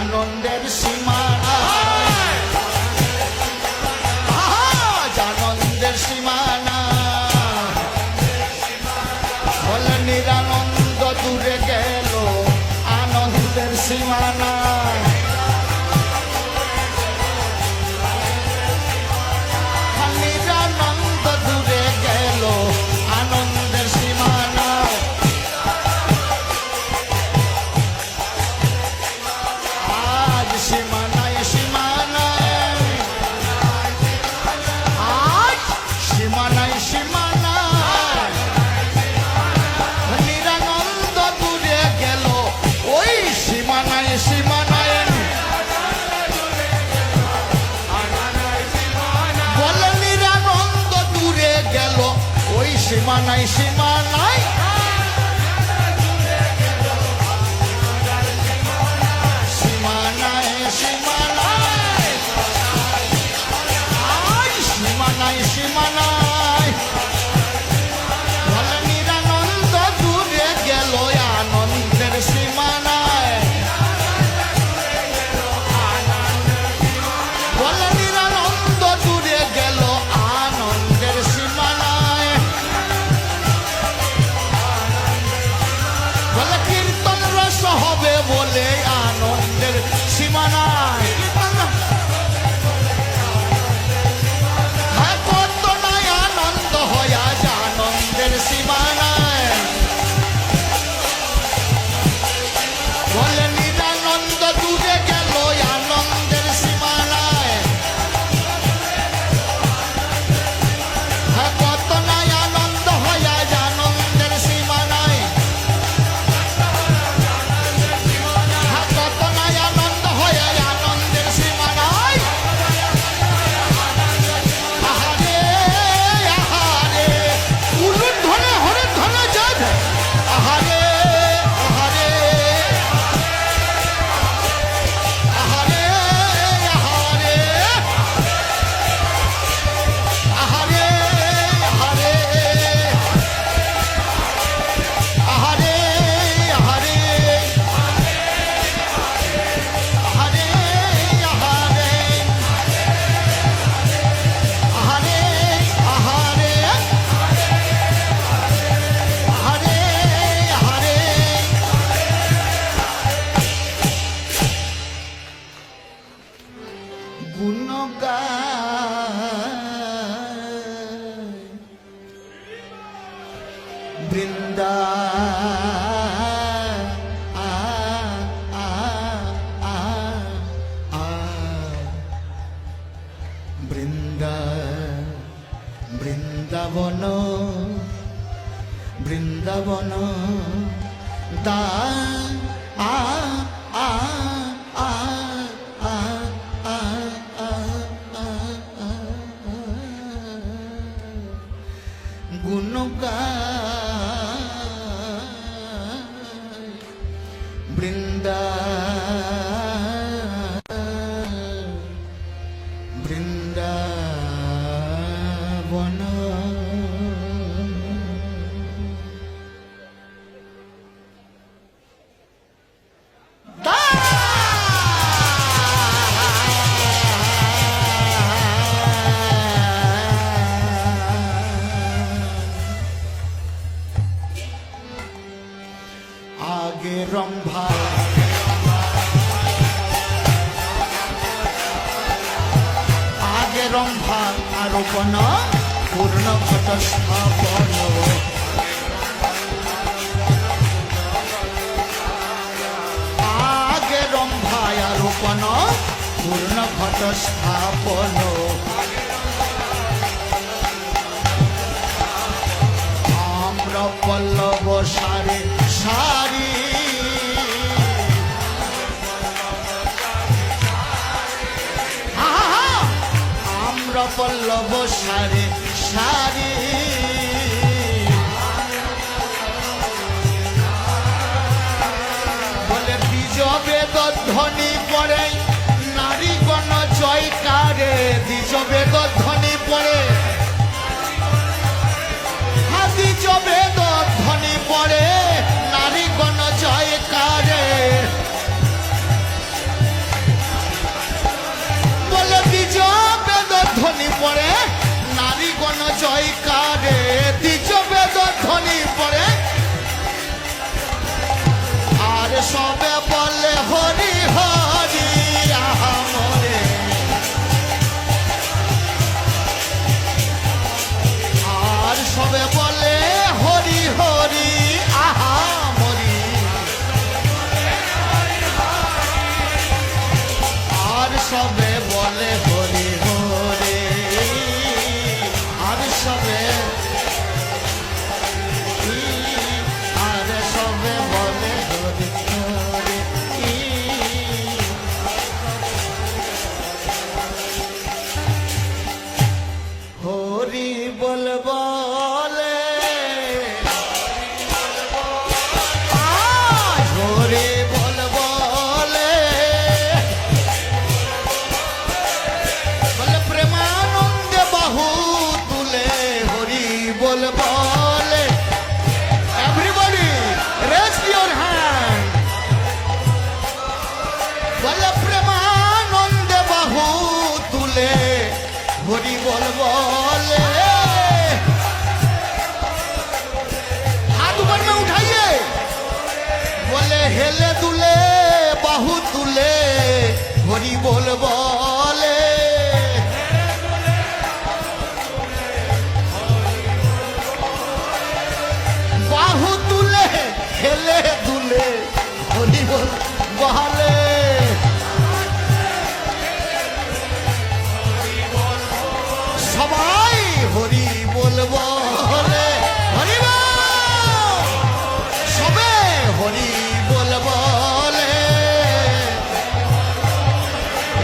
আনন্দের সীমানা আনন্দের সীমানা বলে নিরানন্দ দূরে গেল আনন্দের সীমানা নিরানন্দ দূরে গেল আনন্দের সীমানা আজ সীমানায় সীমানায় আজ সীমানায় সীমানায় নিরানন্দ দূরে গেল ওই সীমানায় সীমানায় বলে নিরানন্দ দূরে গেল ওই সীমানায় সীমানায় সীমানায় সীমানায় আজ সীমানায় সীমানায় বলে নিরানন্দ দূরে গেল আনন্দের সীমানায় বলে নিরানন্দ দূরে গেল আনন্দের সীমানায় বলে কীর্তন রস হবে বলে আনন্দের সীমানায় কত নাই আনন্দ হয় আজ আনন্দের সীমানায় বলে নিরানন্দ দূরে গেল আনন্দের সীমানায় কত নাই আনন্দ হয় আজ আনন্দের সীমানায় কত নাই আনন্দ হয় আজ আনন্দের সীমানায় আহারে আহারে উলুর ধনে হরে ধনে যাদ আহারে আহারে আহারে আহারে আহারে আহারে আহারে আহারে আহারে আহারে আহারে আহারে আহারে গুণগান বৃন্দা বৃন্দা বৃন্দাবন বৃন্দাবন দা আ আ আ আ আ গুণগান বৃন্দা বৃন্দাবন আগে রম্ভা আগে রম্ভা আরোপণ পূর্ণ ঘট স্থাপন আগে রম্ভা আরোপণ পূর্ণ ঘট স্থাপন আম্র পল্লব সারে সারি আম্র পল্লব সারে সারি বলে বীজ বেদ ধ্বনি পড়ে নারীগণ জয়কারে দ্বিজ বেদ ধ্বনি পড়ে দ্বিজ বেদ ধ্বনি পড়ে নারীগণ জয়কারে বলে প্রেমানন্দে বাহু তুলে হরি বল বলে हाथ ऊपर में उठाइए बोले हेले दुले बाहु तुले हरि बोल बोले बाहु तुले हेले दुले हरि बोल बोले সবাই হরি বল বলে হরি বল সবে হরি বল বলে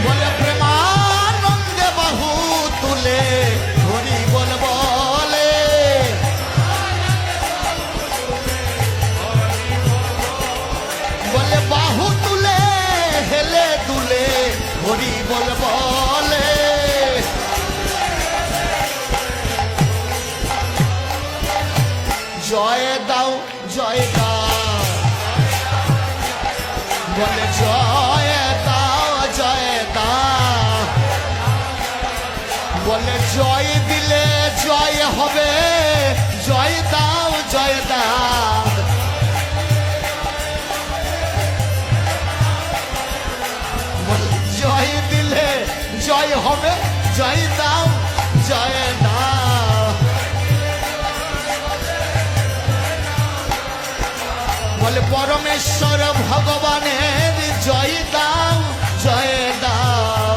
বলে প্রেমানন্দে বাহু তুলে হরি বল বলে বলে বাহু তুলে হেলে তুলে হরি বল বলে জয় দাও জয় দাও বলে জয় দাও জয় দাও বলে জয় দিলে জয় হবে জয় দাও জয় দাও বলে জয় দিলে জয় হবে জয় দাও জয় দাও বলে পরমেশ্বর ভগবানের জয় দাও জয় দাও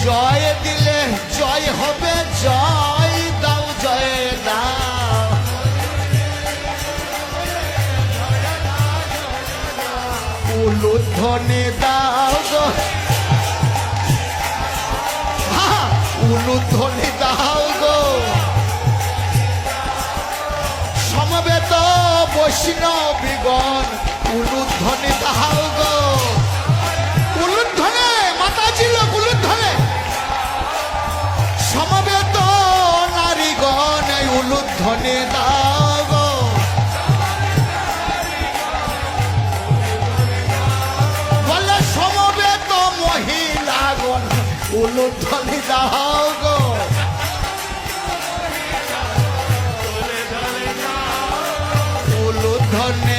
জয় দিলে জয় হবে জয় দাও জয় দাও উলুধ্বনি দাও গো উলুধ্বনি দাও গো সমবেত বৈষ্ণবীগণ উলুধ্বনি দাও গো উলুধ্বনে মাতাজি লোক উলুধ্বনে সমবেত নারীগণ উলুধ্বনি দাও গো বলে সমবেত মহিলাগণ উলুধ্বনি দাও গো উলুধ্বনি